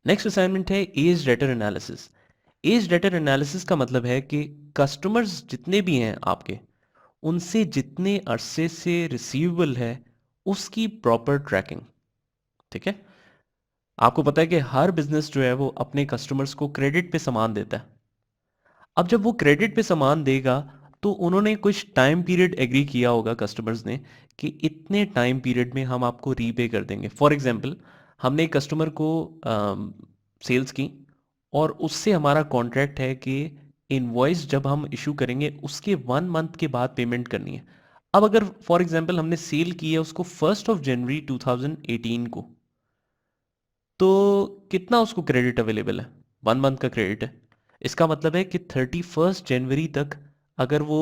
Next assignment है age data analysis. Age data analysis का मतलब है कि कस्टमर्स जितने भी हैं आपके, उनसे जितने अरसे से रिसीवेबल है उसकी प्रॉपर ट्रैकिंग। ठीक है, आपको पता है कि हर बिजनेस जो है वो अपने कस्टमर्स को क्रेडिट पे सामान देता है। अब जब वो क्रेडिट पे सामान देगा तो उन्होंने कुछ टाइम पीरियड एग्री किया होगा कस्टमर्स ने कि इतने टाइम पीरियड में हम आपको रीपे कर देंगे। फॉर एग्जांपल, हमने एक कस्टमर को सेल्स की और उससे हमारा कॉन्ट्रैक्ट है कि इनवॉइस जब हम इशू करेंगे उसके 1 मंथ के बाद पेमेंट करनी है। अब अगर फॉर एग्जांपल हमने सेल की है उसको 1 जनवरी 2018 को, तो कितना उसको क्रेडिट अवेलेबल है? 1 मंथ का क्रेडिट है। इसका मतलब है कि 31 जनवरी तक अगर वो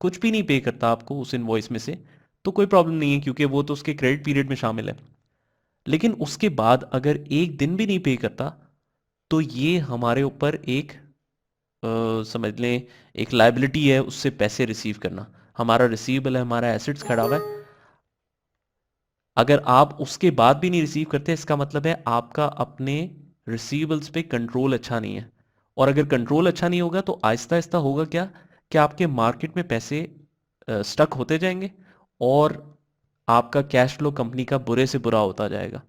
कुछ भी नहीं पे करता आपको उस इनवॉइस में से, तो कोई प्रॉब्लम नहीं है क्योंकि वो तो उसके क्रेडिट पीरियड में शामिल है। लेकिन उसके बाद अगर एक दिन भी नहीं पे करता तो ये हमारे ऊपर एक समझ लें एक लाइबिलिटी है उससे पैसे रिसीव करना। हमारा रिसीवेबल है, हमारा एसेट्स खड़ा हुआ है। अगर आप उसके बाद भी नहीं रिसीव करते इसका मतलब है आपका अपने रिसीवेबल्स पे कंट्रोल अच्छा नहीं है। और अगर कंट्रोल अच्छा नहीं होगा तो आहिस्ता आहिस्ता होगा क्या कि आपके मार्केट में पैसे स्टक होते जाएंगे और आपका कैश फ्लो कंपनी का बुरे से बुरा होता जाएगा।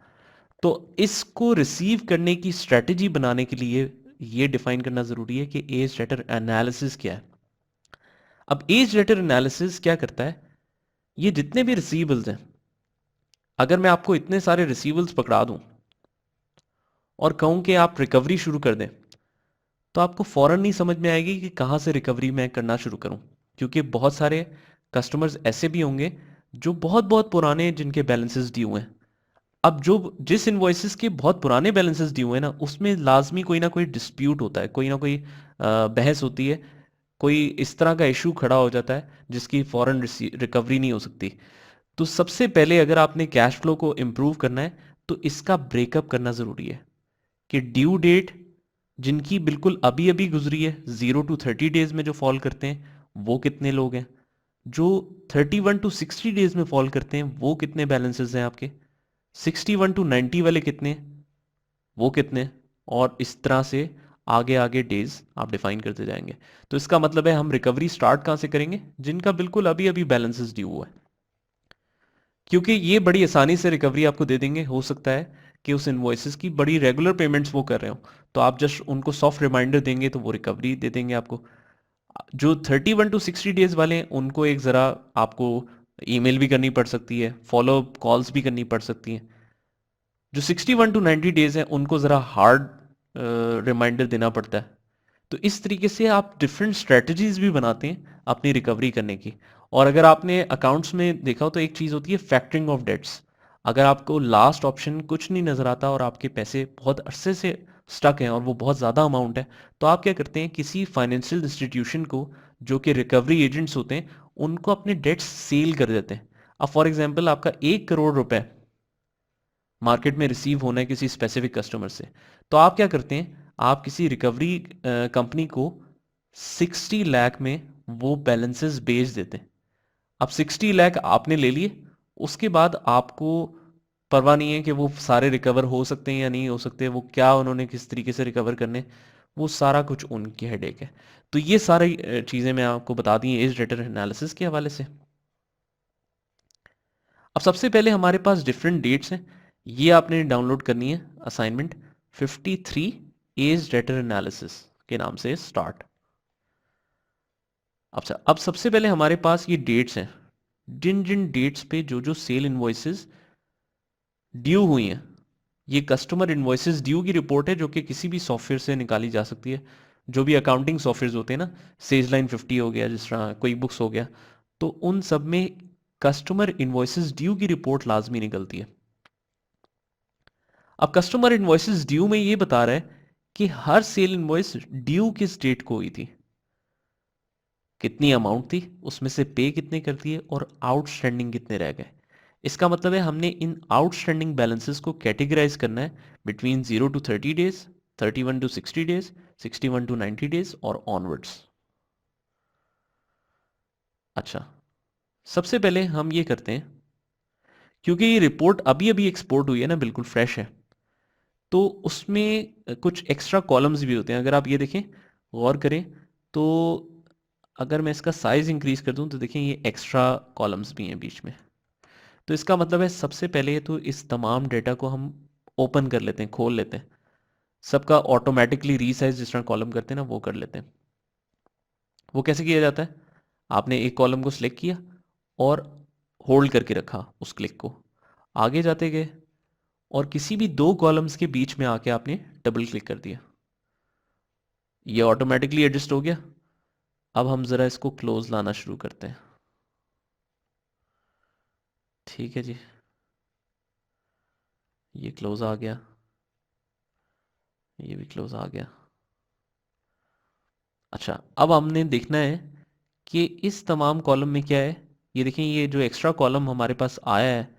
तो इसको रिसीव करने की स्ट्रेटजी बनाने के लिए ये डिफाइन करना जरूरी है कि एज डेटर एनालिसिस क्या है। अब एज डेटर एनालिसिस क्या करता है, ये जितने भी रिसीवेबल्स हैं, अगर मैं आपको इतने सारे रिसीवेबल्स पकड़ा दूं और कहूं कि आप रिकवरी शुरू कर दें, तो आपको फौरन नहीं समझ में आएगी कि कहां से रिकवरी मैं करना शुरू करूं। क्योंकि बहुत सारे कस्टमर्स ऐसे भी होंगे जो बहुत बहुत पुराने जिनके बैलेंसेस ड्यू हैं। अब जो जिस इनवॉइसेस के बहुत पुराने बैलेंसेस ड्यू हैं ना, उसमें लाजमी कोई ना कोई डिस्प्यूट होता है, कोई ना कोई बहस होती है, कोई इस तरह का इशू खड़ा हो जाता है जिसकी फौरन रिकवरी नहीं हो सकती। तो सबसे पहले अगर आपने कैश फ्लो को इम्प्रूव करना है तो इसका ब्रेकअप करना ज़रूरी है कि ड्यू डेट जिनकी बिल्कुल अभी अभी गुजरी है 0 to 30 डेज में जो फॉल करते हैं वो कितने लोग हैं, जो 31 to 60 डेज में फॉल करते हैं वो कितने बैलेंसेस हैं आपके, 61 to 90 वाले कितने हैं, वो कितने हैं, और इस तरह से आगे आगे डेज आप डिफाइन करते जाएंगे। तो इसका मतलब है हम रिकवरी स्टार्ट कहाँ से करेंगे, जिनका बिल्कुल अभी अभी बैलेंसेस ड्यू हुआ है। क्योंकि ये बड़ी आसानी से रिकवरी आपको दे देंगे। हो सकता है कि उस इनवॉइसेस की बड़ी रेगुलर पेमेंट्स वो कर रहे हो, तो आप जस्ट उनको सॉफ्ट रिमाइंडर देंगे तो वो रिकवरी दे देंगे आपको। जो 31 to 60 डेज वाले हैं उनको एक ज़रा आपको ईमेल भी करनी पड़ सकती है, फॉलो अप कॉल्स भी करनी पड़ सकती हैं। जो 61 to 90 डेज हैं उनको ज़रा हार्ड रिमाइंडर देना पड़ता है। तो इस तरीके से आप डिफरेंट स्ट्रेटजीज भी बनाते हैं अपनी रिकवरी करने की। और अगर आपने अकाउंट्स में देखा हो तो एक चीज़ होती है फैक्टरिंग ऑफ डेट्स। अगर आपको लास्ट ऑप्शन कुछ नहीं नज़र आता और आपके पैसे बहुत अरसे से स्टक हैं और वो बहुत ज़्यादा अमाउंट है, तो आप क्या करते हैं, किसी फाइनेंशियल इंस्टीट्यूशन को जो कि रिकवरी एजेंट्स होते हैं उनको अपने डेट्स सेल कर देते हैं। अब फॉर एग्जाम्पल आपका 1 करोड़ रुपए मार्केट में रिसीव होना है किसी स्पेसिफिक कस्टमर से, तो आप क्या करते हैं, आप किसी रिकवरी कंपनी को 60 लाख में वो बैलेंसेस बेच देते हैं। अब 60 लाख आपने ले लिए, उसके बाद आपको परवाह नहीं है कि वो सारे रिकवर हो सकते हैं या नहीं हो सकते, वो क्या उन्होंने किस तरीके से रिकवर करने, वो सारा कुछ उनकी हेडेक है। तो ये सारी चीज़ें मैं आपको बता दी एज डेटर एनालिसिस के हवाले से। अब सबसे पहले हमारे पास डिफरेंट डेट्स हैं, ये आपने डाउनलोड करनी है असाइनमेंट 53 एज डेटर एनालिसिस के नाम से स्टार्ट। अब सबसे पहले हमारे पास ये डेट्स हैं, जिन जिन डेट्स पे जो जो सेल इनवॉइसेस ड्यू हुई हैं। ये कस्टमर इनवॉइसेस ड्यू की रिपोर्ट है जो कि किसी भी सॉफ्टवेयर से निकाली जा सकती है। जो भी अकाउंटिंग सॉफ्टवेयर होते हैं ना, सेज लाइन 50 हो गया, जिस तरह क्विक बुक्स हो गया, तो उन सब में कस्टमर इनवॉइसेस ड्यू की रिपोर्ट लाजमी निकलती है। अब कस्टमर इनवॉइसेस ड्यू में ये बता रहा है कि हर सेल इनवॉइस ड्यू किस डेट को हुई थी, कितनी अमाउंट थी, उसमें से पे कितने कर दिए और आउटस्टैंडिंग कितने रह गए। इसका मतलब है हमने इन आउटस्टैंडिंग बैलेंसेस को कैटेगराइज करना है between 0 to 30 days, 31 to 60 days, 61 to 90 days और ऑनवर्ड्स। अच्छा, सबसे पहले हम ये करते हैं, क्योंकि ये रिपोर्ट अभी अभी एक्सपोर्ट हुई है ना, बिल्कुल फ्रेश है, तो उसमें कुछ एक्स्ट्रा कॉलम्स भी होते हैं। अगर आप ये देखें, गौर करें, तो अगर मैं इसका साइज इंक्रीज कर दूं तो देखें ये एक्स्ट्रा कॉलम्स भी हैं बीच में। तो इसका मतलब है सबसे पहले तो इस तमाम डेटा को हम ओपन कर लेते हैं, खोल लेते हैं, सबका ऑटोमेटिकली रीसाइज जिस तरह कॉलम करते हैं ना वो कर लेते हैं। वो कैसे किया जाता है? आपने एक कॉलम को सिलेक्ट किया और होल्ड करके रखा उस क्लिक को, आगे जाते गए और किसी भी दो कॉलम्स के बीच में आके आपने डबल क्लिक कर दिया, ये ऑटोमेटिकली एडजस्ट हो गया। अब हम ज़रा इसको क्लोज लाना शुरू करते हैं। ठीक है जी, ये क्लोज आ गया, ये भी क्लोज आ गया। अच्छा, अब हमने देखना है कि इस तमाम कॉलम में क्या है। ये देखें, ये जो एक्स्ट्रा कॉलम हमारे पास आया है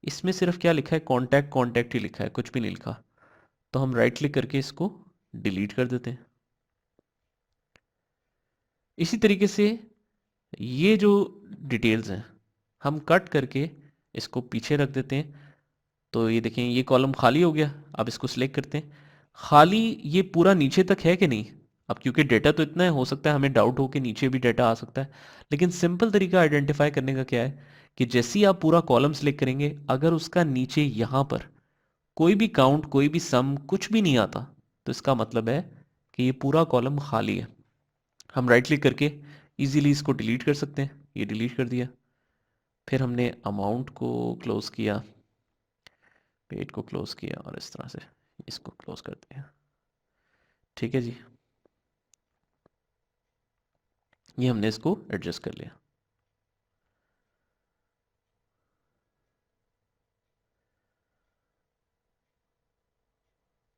इसमें सिर्फ क्या लिखा है, कॉन्टैक्ट कॉन्टैक्ट ही लिखा है, कुछ भी नहीं लिखा। तो हम राइट क्लिक करके इसको डिलीट कर देते हैं। इसी तरीके से ये जो डिटेल्स हैं हम कट करके इसको पीछे रख देते हैं। तो ये देखें, ये कॉलम खाली हो गया। अब इसको सिलेक्ट करते हैं, खाली ये पूरा नीचे तक है कि नहीं। अब क्योंकि डेटा तो इतना है, हो सकता है हमें डाउट हो कि नीचे भी डेटा आ सकता है, लेकिन सिंपल तरीका आइडेंटिफाई करने का क्या है कि जैसे ही आप पूरा कॉलम सिलेक्ट करेंगे, अगर उसका नीचे यहाँ पर कोई भी काउंट, कोई भी सम, कुछ भी नहीं आता, तो इसका मतलब है कि ये पूरा कॉलम खाली है। हम राइट क्लिक करके इजीली इसको डिलीट कर सकते हैं। ये डिलीट कर दिया। फिर हमने अमाउंट को क्लोज किया, पेज को क्लोज किया और इस तरह से इसको क्लोज कर दिया। ठीक है जी, ये हमने इसको एडजस्ट कर लिया।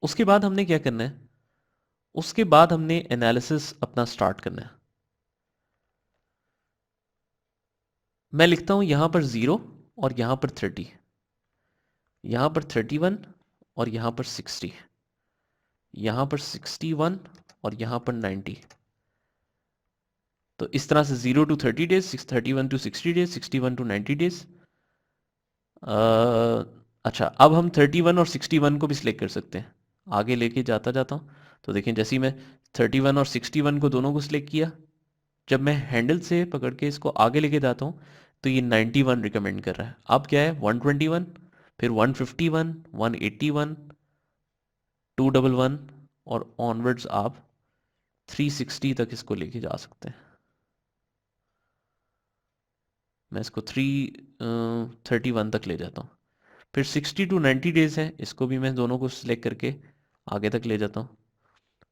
उसके बाद हमने क्या करना है, उसके बाद हमने एनालिसिस अपना स्टार्ट करना है। मैं लिखता हूं यहां पर 0 और यहां पर 30, यहां पर 31 और यहां पर 60, यहां पर 61 और यहां पर 90। तो इस तरह से 0 to 30 days, 31 to 60 days, 61 to 90 days। अच्छा, अब हम 31 और 61 को भी सिलेक्ट कर सकते हैं। आगे लेके जाता जाता हूँ, तो देखें जैसे ही मैं 31 और 61 को दोनों को सिलेक्ट किया, जब मैं हैंडल से पकड़ के इसको आगे लेके जाता हूँ तो ये 91 रिकमेंड कर रहा है। अब क्या है, 121, फिर 151, 181, 211 और ऑनवर्ड्स आप 360 तक इसको लेके जा सकते हैं। मैं इसको 331 तक ले जाता हूँ। फिर 60 to 90 डेज है, इसको भी मैं दोनों को सिलेक्ट करके आगे तक ले जाता हूँ।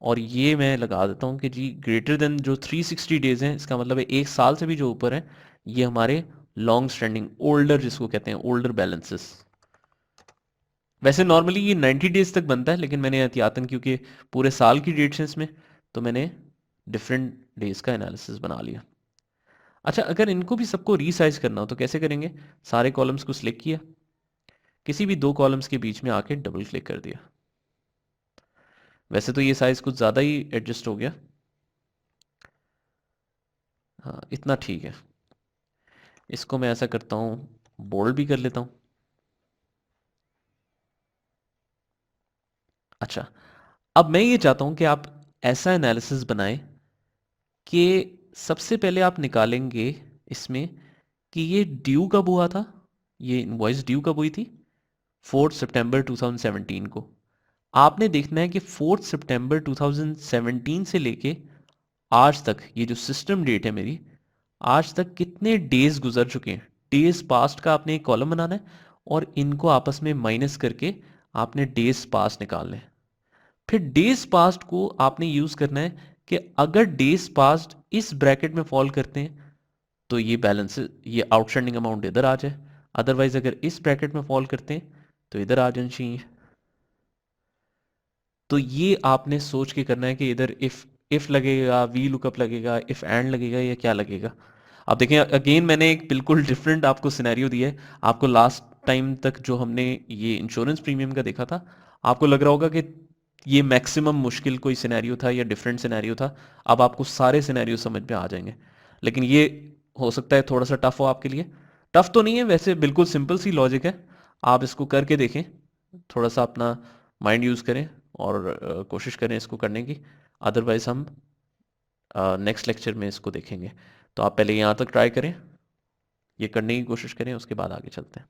और ये मैं लगा देता हूँ कि जी ग्रेटर देन जो 360 डेज हैं, इसका मतलब है एक साल से भी जो ऊपर है, ये हमारे लॉन्ग स्टैंडिंग ओल्डर, जिसको कहते हैं ओल्डर बैलेंसेस। वैसे नॉर्मली ये 90 डेज तक बनता है, लेकिन मैंने एहतियातन, क्योंकि पूरे साल की डेट्स हैं इसमें, तो मैंने डिफरेंट डेज का एनालिसिस बना लिया। अच्छा, अगर इनको भी सबको रीसाइज करना हो तो कैसे करेंगे? सारे कॉलम्स को सिलेक्ट किया, किसी भी दो कॉलम्स के बीच में आके डबल क्लिक कर दिया। वैसे तो ये साइज कुछ ज़्यादा ही एडजस्ट हो गया, हाँ इतना ठीक है। इसको मैं ऐसा करता हूँ, बोल्ड भी कर लेता हूँ। अच्छा, अब मैं ये चाहता हूँ कि आप ऐसा एनालिसिस बनाएं कि सबसे पहले आप निकालेंगे इसमें कि ये ड्यू कब हुआ था, ये इनवॉइस ड्यू कब हुई थी? 4 सितंबर 2017 को। आपने देखना है कि 4 सितंबर 2017 से लेके आज तक, ये जो सिस्टम डेट है मेरी, आज तक कितने डेज गुजर चुके हैं। डेज पास्ट का आपने एक कॉलम बनाना है और इनको आपस में माइनस करके आपने डेज पास्ट निकालने हैं। फिर डेज पास्ट को आपने यूज करना है कि अगर डेज पास्ट इस ब्रैकेट में फॉल करते हैं तो ये बैलेंस, ये आउटस्टैंडिंग अमाउंट इधर आ जाए, अदरवाइज अगर इस ब्रैकेट में फॉल करते हैं तो इधर आ जाना चाहिए। तो ये आपने सोच के करना है कि इधर इफ लगेगा, वी लुकअप लगेगा, इफ एंड लगेगा, या क्या लगेगा। अब देखें, अगेन मैंने एक बिल्कुल डिफरेंट आपको सिनेरियो दिया है। आपको लास्ट टाइम तक जो हमने ये इंश्योरेंस प्रीमियम का देखा था, आपको लग रहा होगा कि ये मैक्सिमम मुश्किल कोई सिनेरियो था या डिफरेंट सिनेरियो था। अब आपको सारे सिनेरियो समझ में आ जाएंगे, लेकिन ये हो सकता है थोड़ा सा टफ हो आपके लिए। टफ तो नहीं है, वैसे बिल्कुल सिंपल सी लॉजिक है। आप इसको करके देखें, थोड़ा सा अपना माइंड यूज़ करें और कोशिश करें इसको करने की। अदरवाइज़ हम नेक्स्ट लेक्चर में इसको देखेंगे। तो आप पहले यहाँ तक ट्राई करें, ये करने की कोशिश करें, उसके बाद आगे चलते हैं।